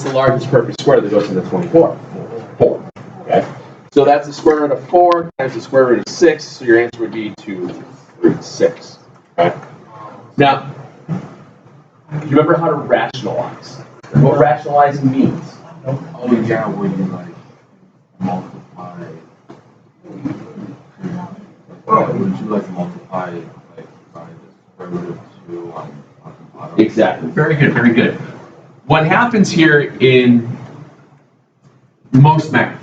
what's the largest perfect square that goes into 24? 4. Okay. So that's the square root of 4 times the square root of 6. So your answer would be 2 root 6. Okay. Now, do you remember how to rationalize? What rationalizing means? Oh yeah, when you like multiply. Would you like multiply like by the square root of 2 on the bottom? Exactly. Very good. Very good. What happens here in most math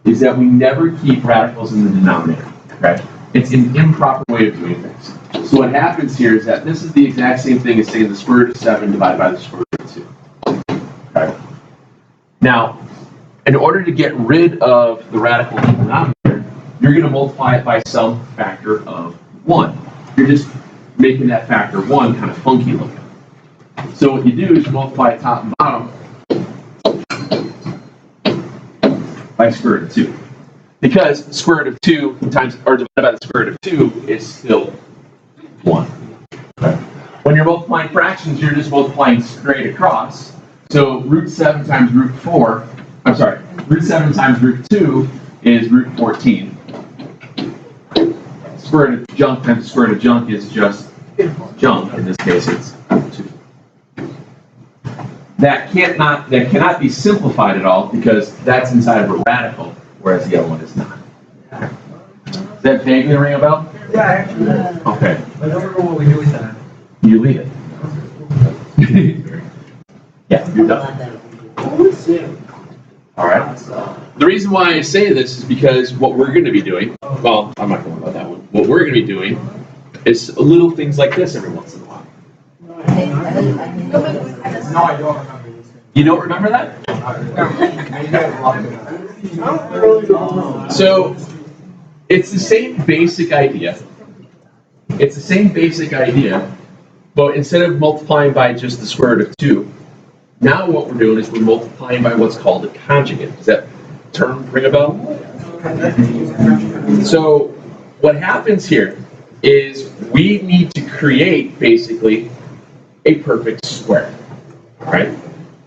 is that we never keep radicals in the denominator. Okay? It's an improper way of doing things. So what happens here is that this is the exact same thing as saying the square root of 7 divided by the square root of 2. Okay? Now, in order to get rid of the radical in the denominator, you're going to multiply it by some factor of 1. You're just making that factor 1 kind of funky looking. So what you do is you multiply top and bottom by square root of 2. Because square root of 2 times, or divided by the square root of 2 is still 1. Okay. When you're multiplying fractions, you're just multiplying straight across. So root 7 times root 4, root 7 times root 2 is root 14. Square root of junk times square root of junk is just junk. In this case, it's 2. That cannot be simplified at all because that's inside of a radical, whereas the other one is not. Does that vaguely ring a bell? Yeah, actually. Okay. I don't remember what we do with that. You leave it. Yeah, you're done. All right. The reason why I say this is because what we're going to be doing, well, I'm not going to about that one. What we're going to be doing is little things like this every once in a while. No, I don't remember this. You don't remember that? So, it's the same basic idea. It's the same basic idea, but instead of multiplying by just the square root of 2, now what we're doing is we're multiplying by what's called a conjugate. Does that term ring a bell? So what happens here is we need to create basically a perfect square, right?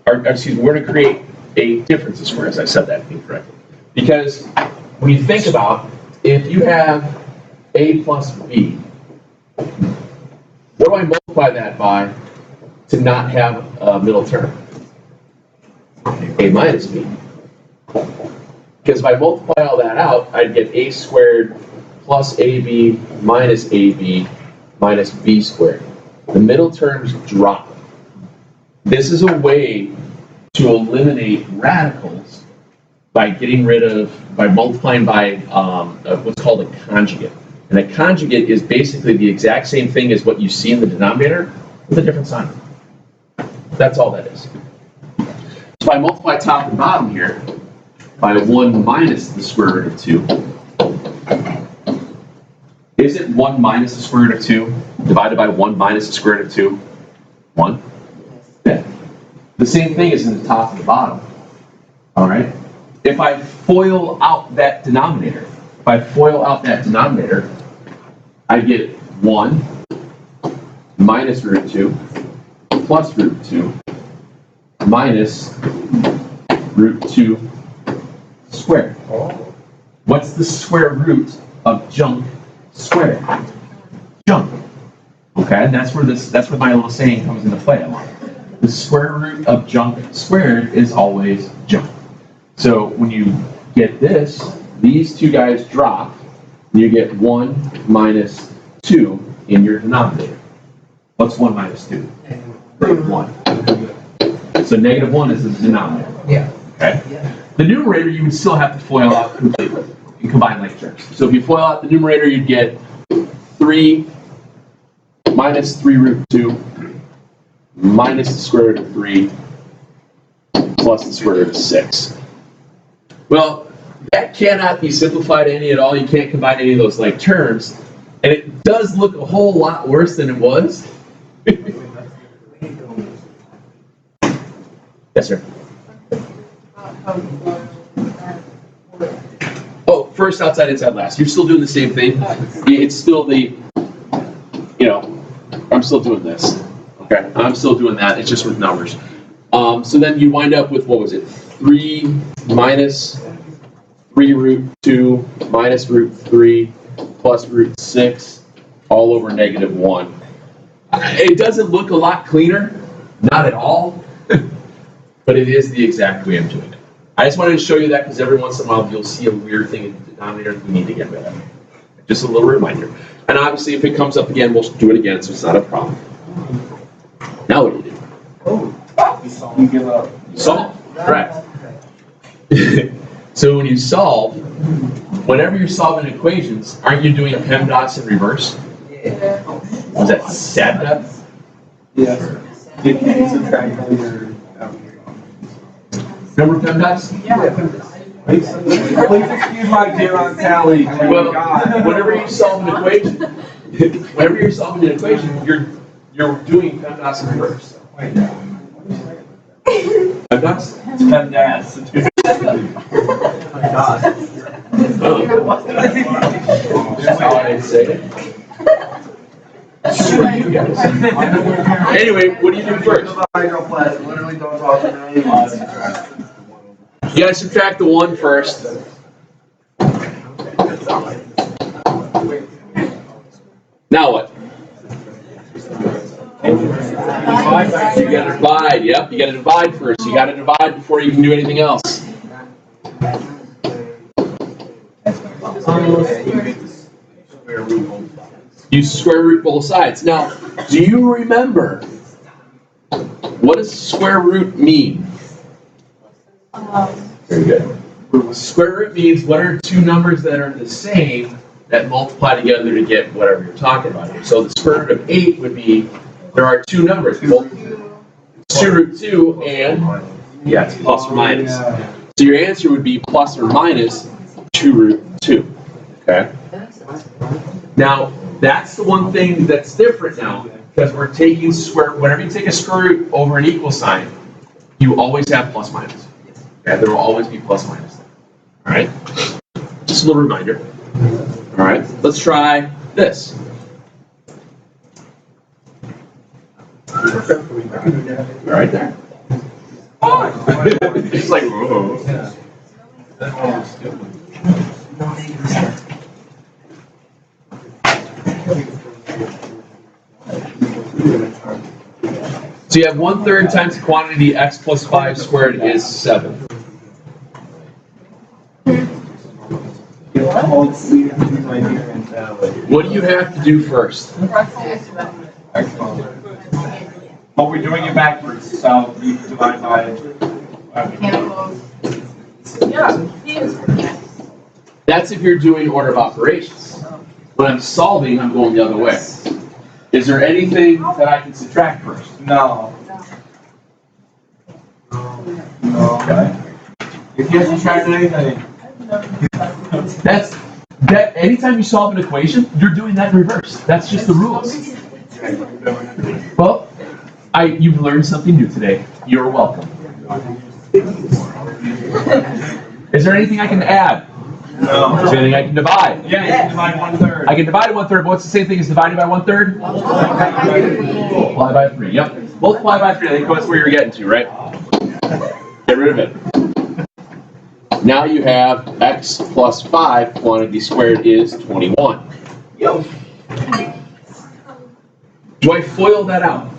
Or excuse me, we're going to create a difference of squares. I said that incorrectly. Because when you think about, if you have a plus b, what do I multiply that by to not have a middle term? A minus b. Because if I multiply all that out, I'd get a squared plus ab minus b squared. The middle terms drop. This is a way to eliminate radicals by multiplying by what's called a conjugate. And a conjugate is basically the exact same thing as what you see in the denominator with a different sign. That's all that is. So if I multiply top and bottom here by 1 minus the square root of 2, is it 1 minus the square root of 2 divided by 1 minus the square root of 2? 1? Yeah. The same thing is in the top and the bottom. All right? If I FOIL out that denominator, I get 1 minus root 2 plus root 2 minus root 2 squared. What's the square root of junk squared? Junk. Okay, and that's where my little saying comes into play a lot. The square root of junk squared is always junk. So when you get this, these two guys drop, and you get 1 minus 2 in your denominator. What's 1 minus 2? -1. So -1 is the denominator. Yeah. Okay. The numerator you would still have to FOIL out completely and combine like terms. So if you FOIL out the numerator, you'd get 3 minus 3 root 2 minus the square root of 3 plus the square root of 6. Well, that cannot be simplified any at all. You can't combine any of those like terms. And it does look a whole lot worse than it was. Yes, sir. Oh, first outside, inside, last. You're still doing the same thing. It's still I'm still doing this. Okay, I'm still doing that. It's just with numbers. So then you wind up with, what was it, 3 minus 3 root 2 minus root 3 plus root 6 all over negative 1. It doesn't look a lot cleaner, not at all, but it is the exact way I'm doing it. I just wanted to show you that because every once in a while you'll see a weird thing in the denominator that we need to get rid of. Just a little reminder. And obviously if it comes up again, we'll do it again, so it's not a problem. Now what do you do? Oh, you give up. Solve, correct. So when you solve, whenever you're solving equations, aren't you doing PEMDAS in reverse? Yeah. Was that SAT? Yes. You can subtract your. Remember PEMDAS? Yeah. Please excuse my Xerox tally. Well, whenever you solve an equation, you're doing PEMDAS in reverse. PEMDAS? PEMDAS. That's how I say it. Anyway, what do you do first? Literally don't talk to me. You gotta subtract the 1 first. Now what? You gotta divide, yep, you gotta divide first. You gotta divide before you can do anything else. You square root both sides. Now, do you remember, what does square root mean? Very good. Square root means what are two numbers that are the same that multiply together to get whatever you're talking about here. So the square root of 8 would be, there are two numbers, 2 root 2 and, yeah, it's plus or minus. So your answer would be plus or minus 2 root 2, okay? Now, that's the one thing that's different now, because we're taking whenever you take a square root over an equal sign, you always have plus minus. Okay, there will always be plus minus there. All right? Just a little reminder. All right, let's try this. Right there. It's like, whoa. So you have 1/3 times the quantity x plus 5 squared is 7. What do you have to do first? But we're doing it backwards, so you divide by. That's if you're doing order of operations. When I'm solving, I'm going the other way. Is there anything that I can subtract first? No. Okay. You can't subtract anything. That anytime you solve an equation, you're doing that in reverse. That's just the rules. Well, you've learned something new today. You're welcome. Is there anything I can add? No. Is there anything I can divide? Yeah, you can divide 1/3. I can divide 1/3, but what's the same thing as dividing by 1/3? Multiply by 3. Yep. Multiply by 3. I think that's where you're getting to, right? Get rid of it. Now you have x plus 5 quantity squared is 21. Yep. Do I FOIL that out?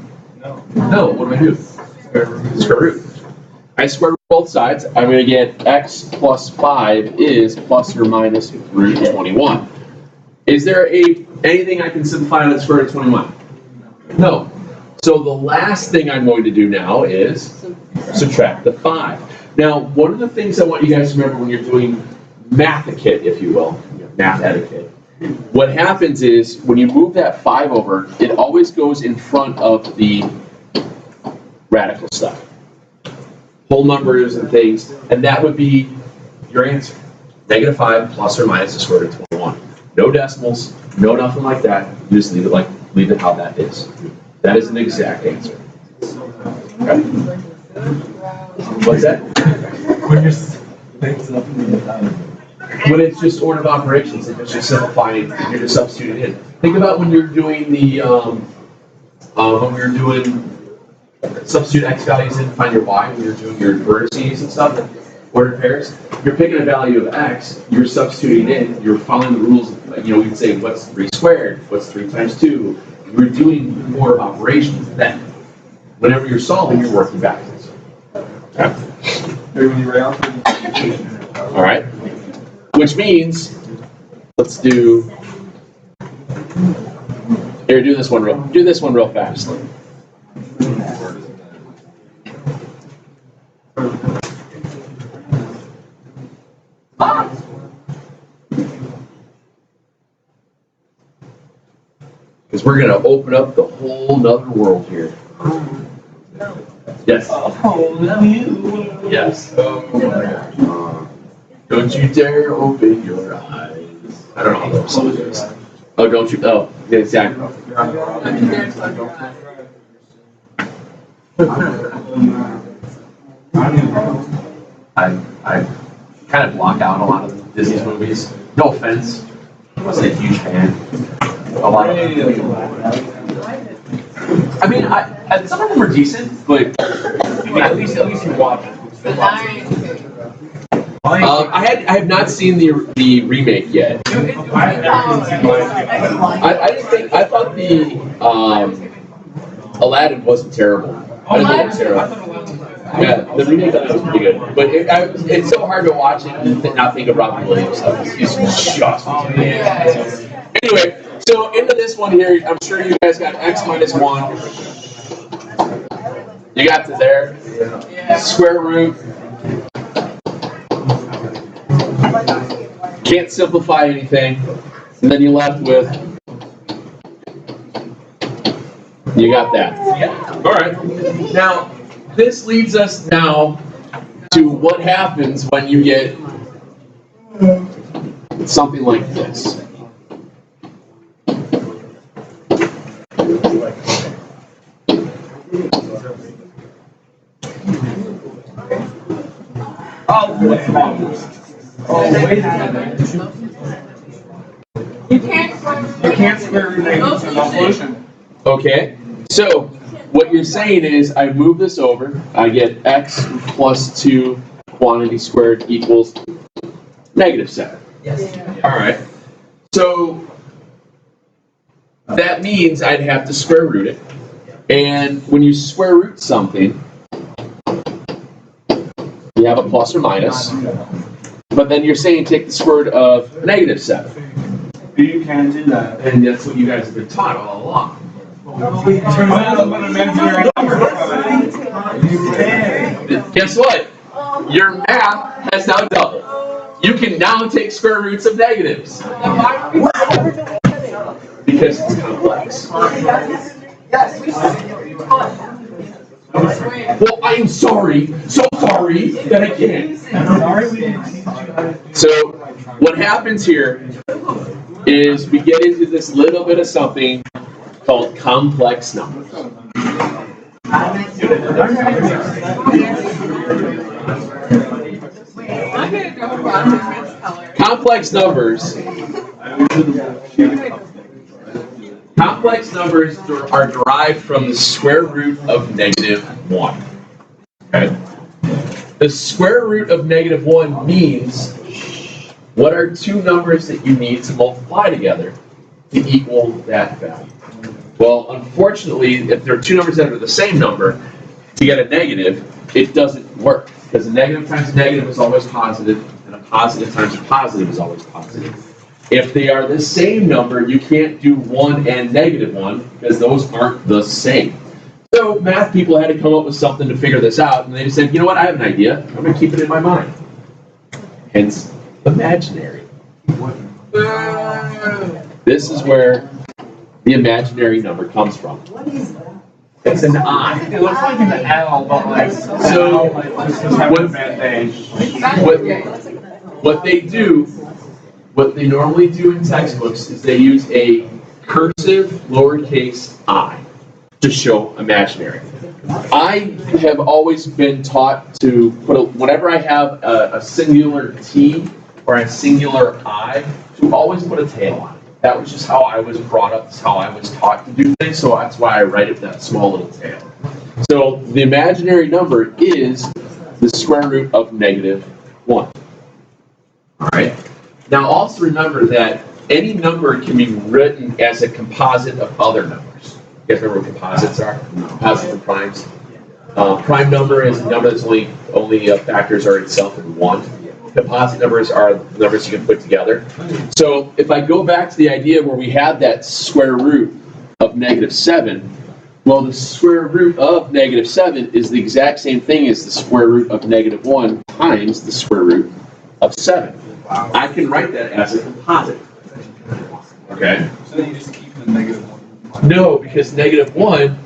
No. No. What do I do? Square root. I square root both sides. I'm going to get x plus 5 is plus or minus root 21. Is there anything I can simplify on the square root of 21? No. So the last thing I'm going to do now is subtract the 5. Now, one of the things I want you guys to remember when you're doing math etiquette, if you will, math etiquette, what happens is when you move that 5 over, it always goes in front of the radical stuff. Whole numbers and things, and that would be your answer. -5 plus or minus the square root of 21. No decimals, no nothing like that. You just leave it how that is. That is an exact answer. Okay. What's that? When it's just order of operations, if it's just simplifying, you're just substituting in. Think about when you're doing the when we were doing substitute x values in to find your y when you're doing your vertices and stuff, ordered pairs. You're picking a value of x, you're substituting in, you're following the rules. We'd say what's 3 squared, what's 3 times 2. You're doing more operations then. Whenever you're solving, you're working backwards. Okay? All right. Which means, let's do. Here, do this one real fast. Because we're gonna open up the whole nother world here. Yes. Yes. Don't you dare open your eyes. I don't know how the song goes. Oh, don't you? Oh, yeah, exactly. I kind of block out a lot of Disney movies. No offense. I wasn't a huge fan. A lot of I mean, some of them are decent, but at least you watch it. I have not seen the remake yet. I thought the Aladdin wasn't terrible. I didn't think it was terrible. Yeah, the remake I thought was pretty good, but it's so hard to watch it and not think of Robin Williams stuff. He's just anyway. So into this one here, I'm sure you guys got x minus 1. You got to there. Square root. Can't simplify anything. And then you're left with, you got that. All right. Now, this leads us now to what happens when you get something like this. Oh, wait a minute. You can't square root negatives without solution. Okay, so what you're saying is I move this over, I get x plus 2 quantity squared equals -7. Yes. All right, so that means I'd have to square root it, and when you square root something, you have a plus or minus, but then you're saying take the square root of -7. You can't do that. And that's what you guys have been taught all along. Guess what? Your math has now doubled. You can now take square roots of negatives. Because it's complex. Well, I am sorry, so sorry that I can't. So, what happens here is we get into this little bit of something called complex numbers. Complex numbers. Complex numbers are derived from the square root of -1. Okay? The square root of -1 means what are two numbers that you need to multiply together to equal that value? Well, unfortunately, if there are two numbers that are the same number, to get a negative, it doesn't work. Because a negative times a negative is always positive, and a positive times a positive is always positive. If they are the same number, you can't do 1 and -1, because those aren't the same. So math people had to come up with something to figure this out, and they just said, you know what, I have an idea. I'm going to keep it in my mind. Hence, imaginary. This is where the imaginary number comes from. What is that? It's an I. It looks like an L, but like, So, what they do, what they normally do in textbooks is they use a cursive lowercase I to show imaginary. I have always been taught to put, whenever I have a singular T or a singular I, to always put a tail on it. That was just how I was brought up, that's how I was taught to do things, so that's why I write it that small little tail. So the imaginary number is the square root of -1. All right. Now also remember that any number can be written as a composite of other numbers. You guys remember what composites are? Composites and primes. Prime number is a number that's only factors are itself in 1. Composite numbers are numbers you can put together. So if I go back to the idea where we had that square root of -7, well, the square root of -7 is the exact same thing as the square root of -1 times the square root of 7. I can write that as a composite. Okay? So then you just keep the -1. No, because -1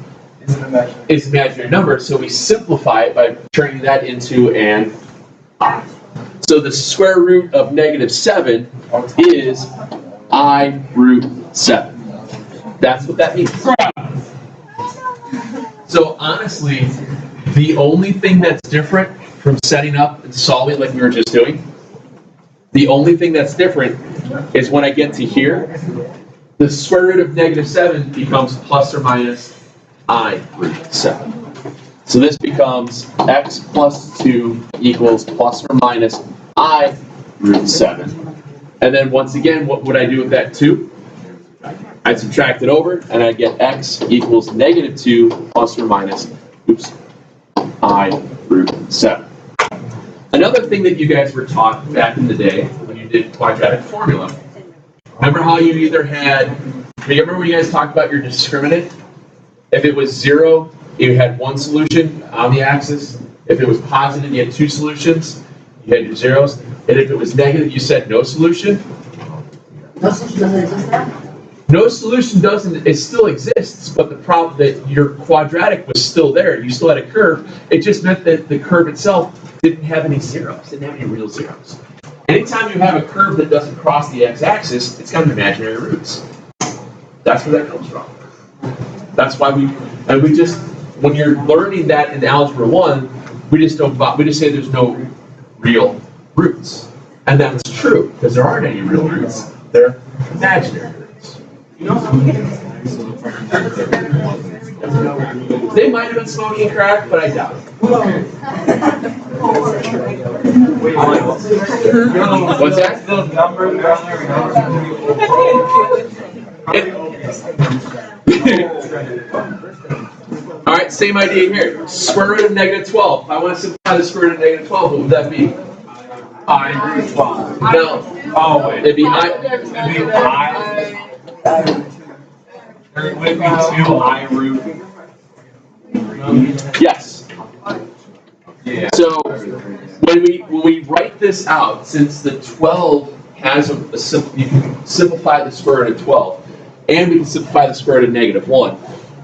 Is it imaginary? is an imaginary number, so we simplify it by turning that into an I. So the square root of -7 is I root 7. That's what that means. So honestly, the only thing that's different from setting up and solving like we were just doing, the only thing that's different is when I get to here, the square root of -7 becomes plus or minus I root 7. So this becomes x plus 2 equals plus or minus I root 7. And then once again, what would I do with that 2? I'd subtract it over, and I get x equals -2 plus or minus, I root 7. Another thing that you guys were taught back in the day when you did quadratic formula, remember how you either had, remember when you guys talked about your discriminant? If it was 0, you had one solution on the axis. If it was positive, you had 2 solutions. You had your zeros. And if it was negative, you said no solution. No solution doesn't exist now? No solution doesn't, it still exists, but the problem that your quadratic was still there. You still had a curve. It just meant that the curve itself didn't have any zeros, didn't have any real zeros. Anytime you have a curve that doesn't cross the x-axis, it's got imaginary roots. That's where that comes from. That's why we just, when you're learning that in Algebra 1, we just say there's no real roots. And that's true, because there aren't any real roots. They're imaginary roots. They might have been smoking crack, but I doubt it. What's that? Those numbers down All right, same idea here. Square root of -12. If I want to simplify the square root of -12, what would that be? I root 12. No. Oh, wait. It'd be I. It'd be I. Or would it be 2 I root? Yes. Yeah. So when we write this out, since the 12 has you can simplify the square root of 12, and we can simplify the square root of -1.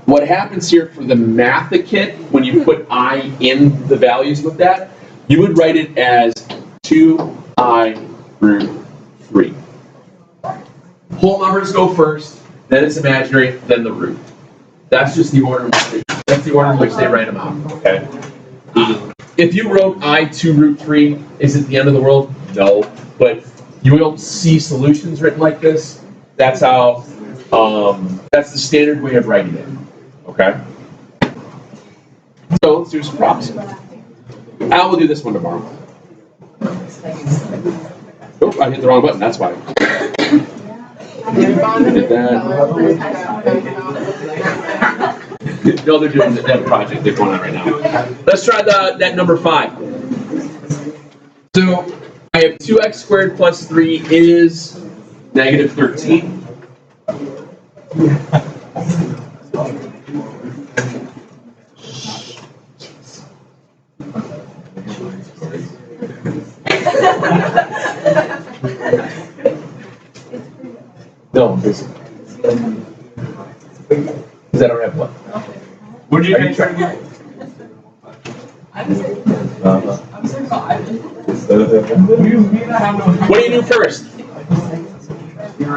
What happens here for the mathicant, when you put I in the values with that, you would write it as 2I root 3. Whole numbers go first, then it's imaginary, then the root. That's just the order in which they write them out. Okay. If you wrote I 2 root 3, is it the end of the world? No. But you don't see solutions written like this. That's how. That's the standard way of writing it. Okay. So let's do some props. Al will do this one tomorrow. Oh, I hit the wrong button. That's why. Hit that. No, they're doing that project. They're going on right now. Let's try that number 5. So I have 2x squared plus 3 is -13. No, because I don't have one. Would you Are you trying? What do you do first?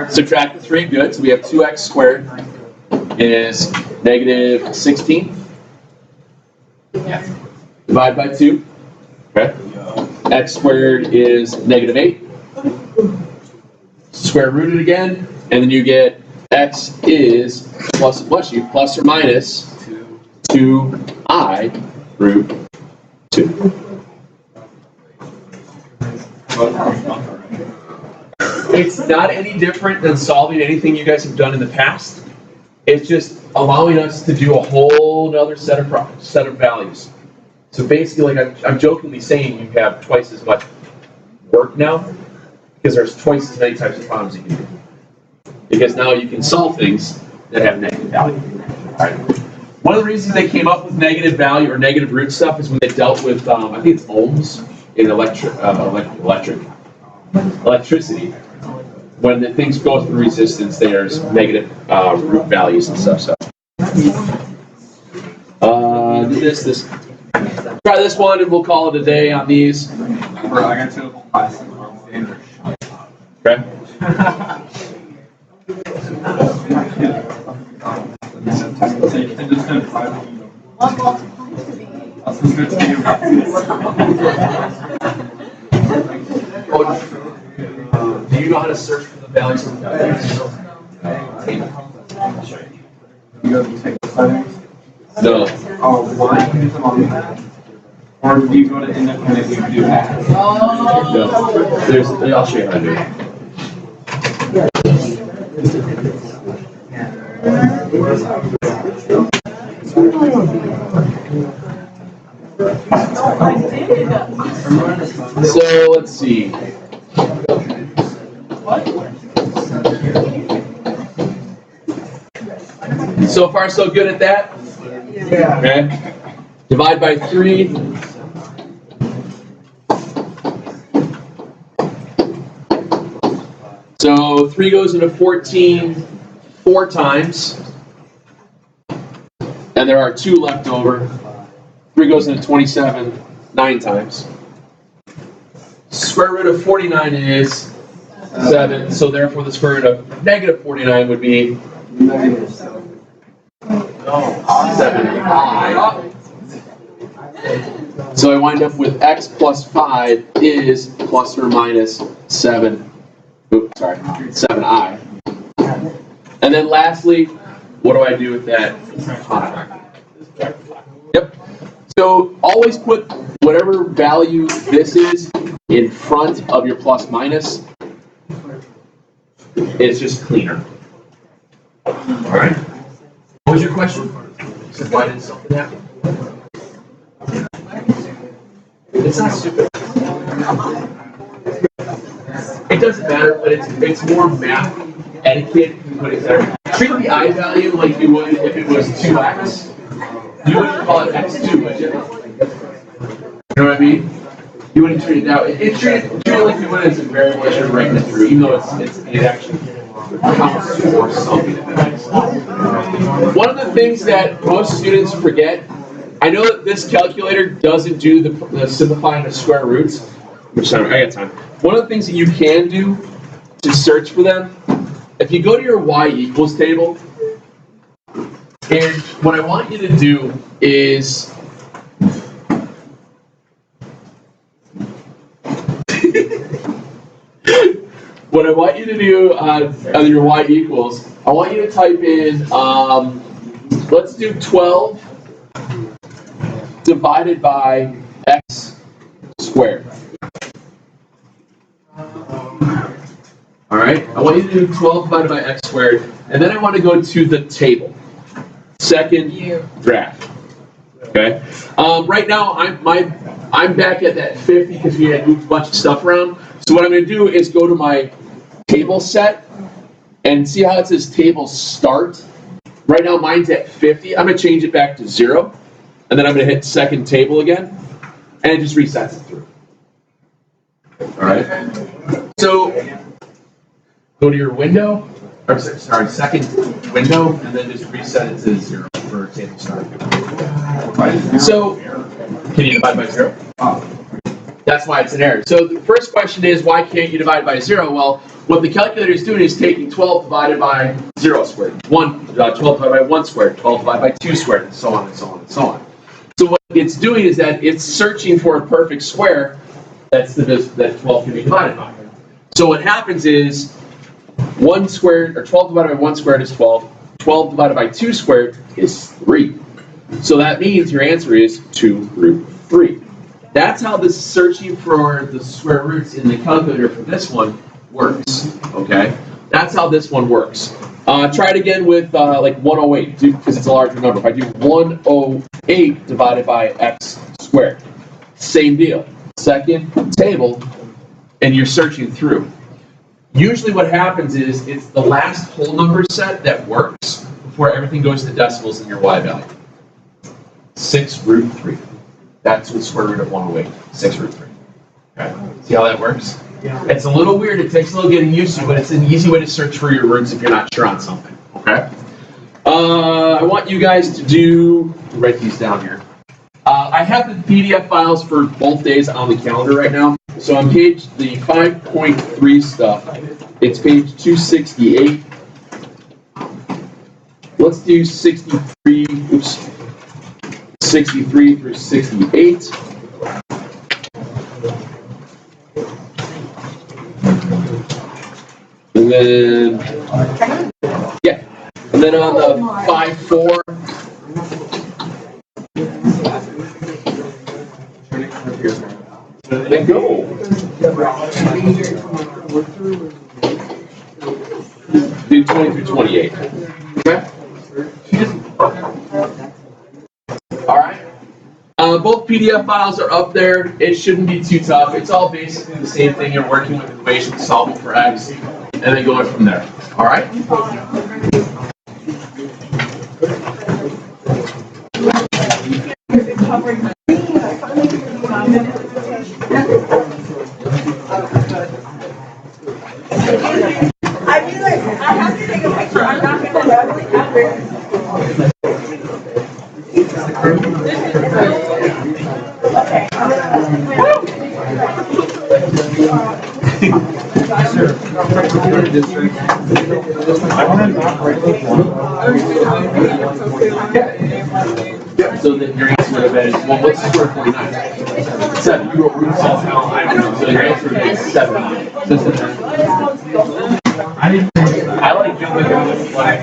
Subtract the 3, good. So we have 2x squared is -16. Divide by 2. Okay. X squared is -8. Square root it again, and then you get x is plus or minus 2I I root 2. It's not any different than solving anything you guys have done in the past. It's just allowing us to do a whole other set of values. So basically, like I'm jokingly saying, you have twice as much work now because there's twice as many types of problems you can do. Because now you can solve things that have negative value. Right? One of the reasons they came up with negative value or negative root stuff is when they dealt with, I think it's ohms in electricity. When the things go through resistance, there's negative root values and stuff. So, do this. Try this one, and we'll call it a day on these. I got two classes on standard. Okay. Do you know how to search for the values of the You go to take the settings. No. Oh, why do you do them on the pad? Or do you go to independent and do that? No. I'll show you how to do it. So let's see. So far, so good at that? Yeah. Okay. Divide by 3. So 3 goes into 14 4 times. And there are 2 left over. 3 goes into 27 9 times. Square root of 49 is 7. So therefore, the square root of negative 49 would be Negative 7. 7i. So I wind up with x plus 5 is plus or minus 7. Oops, sorry, 7i. And then lastly, what do I do with that i? Yep. So always put whatever value this is in front of your plus minus. It's just cleaner. All right. What was your question? So why did something happen? It's not stupid. It doesn't matter, but it's more math etiquette to put it there. Treat the I value like you would if it was 2x. You wouldn't call it x2, would you? You know what I mean? You wouldn't treat it that way. Treat it like you would as a variable as you're writing it through, even though it actually counts for something. One of the things that most students forget, I know that this calculator doesn't do the simplifying of square roots, which I got time. One of the things that you can do to search for them, if you go to your y equals table, and what I want you to do is what I want you to do on your y equals, I want you to type in, let's do 12 divided by x squared. All right, I want you to do 12 divided by x squared, and then I want to go to the table. Second graph. Okay. Right now, I'm back at that 50 because we had moved a bunch of stuff around. So what I'm going to do is go to my table set and see how it says table start. Right now, mine's at 50. I'm going to change it back to 0, and then I'm going to hit second table again, and it just resets it through. All right. So go to your window, or sorry, second window, and then just reset it to 0 for table start. So, can you divide by 0? That's why it's an error. So the first question is, why can't you divide by 0? Well, what the calculator is doing is taking 12 divided by 0 squared, 12 divided by 1 squared, 12 divided by 2 squared, and so on and so on and so on. So what it's doing is that it's searching for a perfect square that 12 can be divided by. So what happens is 1 squared, or 12 divided by 1 squared is 12. 12 divided by 2 squared is 3. So that means your answer is 2 root 3. That's how the searching for the square roots in the calculator for this one works, okay? That's how this one works. Try it again with like 108, because it's a larger number. If I do 108 divided by x squared, same deal. Second table, and you're searching through. Usually what happens is it's the last whole number set that works before everything goes to decimals in your y value. 6 root 3. That's the square root of 108. 6 root 3. Okay. See how that works? Yeah. It's a little weird. It takes a little getting used to, but it's an easy way to search for your roots if you're not sure on something. Okay. I want you guys to write these down here. I have the PDF files for both days on the calendar right now. So on the 5.3 stuff, it's page 268. Let's do 63 through 68. And then, yeah. And then on the 5.4. Then go. Do 20 through 28. Okay? All right. Both PDF files are up there. It shouldn't be too tough. It's all basically the same thing. You're working with equations, solving for x, and then going from there. All right? I feel like I have to take a picture. I'm not going to have So then your answer would have been, well, what's the square root of 49? 7. You wrote root 7. So your answer would be 7. I like jumping on this flag.